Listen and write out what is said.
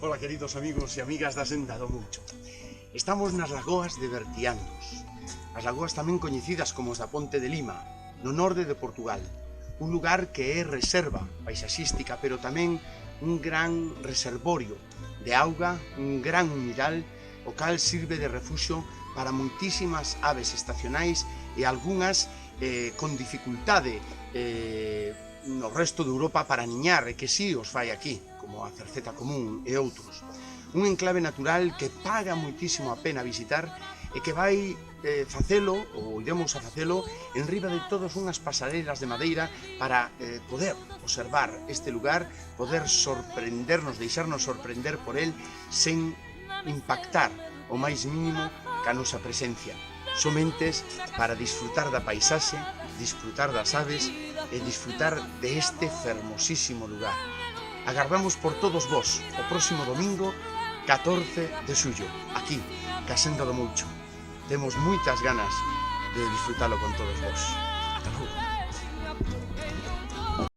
Ola, queridos amigos e amigas da Senda do Moucho. Estamos nas lagoas de Bertianos, as lagoas tamén coñecidas como as da Ponte de Lima, no norte de Portugal. Un lugar que é reserva paisaxística, pero tamén un gran reservorio de auga, un gran humidal, o cal sirve de refuxio para moitísimas aves estacionais e algunhas con dificultade no resto de Europa para niñar, e que si os fai aquí, como a cerceta común e outros. Un enclave natural que paga moitísimo a pena visitar e que vai facelo, ou iremos a facelo, en riba de todas unhas pasarelas de madeira para poder observar este lugar, poder sorprendernos, deixarnos sorprender por el sen impactar o máis mínimo ca nosa presencia. Somentes para disfrutar da paisaxe, disfrutar das aves e disfrutar de este fermosísimo lugar. Agardamos por todos vos o próximo domingo 14 de xullo, aquí, ca Senda do Moucho. Temos moitas ganas de disfrutalo con todos vos. Ata logo.